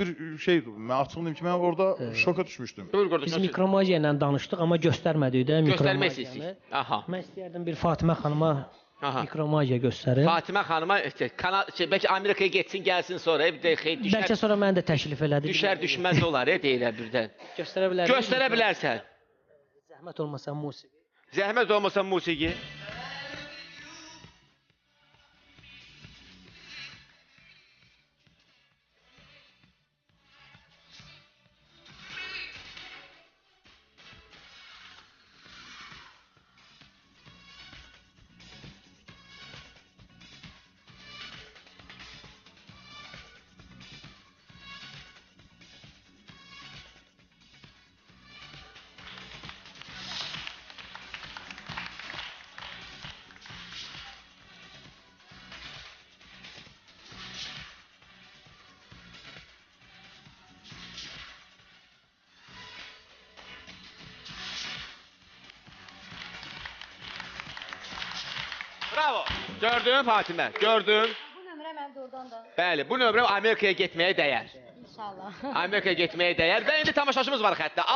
bir şeydi. Mən açıqlayım ki, mən orada şoka düşmüşdüm. Biz mikromagiya ilə danışdıq, amma göstərmədik də Göstərmək mikromagiyanı. istəyir. Aha. Mən istəyərdim bir Fatimə xanıma Aha. mikromagiya göstərim. Fatimə xanıma bəlkə Amerikaya getsin, gəlsin sonra bir xeyr düşər. Bəlkə sonra məni də təklif elədi. Düşər düşməz olar deyirlər birdən. Göstərə bilərəm. Göstərə bilərsən. Zəhmət olmasa musiqi. Zəhmət olmasa musiqi. Bravo. Gördün Fatimə, gördün. Bu nömrə mən doğrudan da. Bəli, bu nömrə Amerikaya getməyə dəyər. İnşallah. Amerikaya getməyə dəyər və indi tamaşaçımız var xəttə.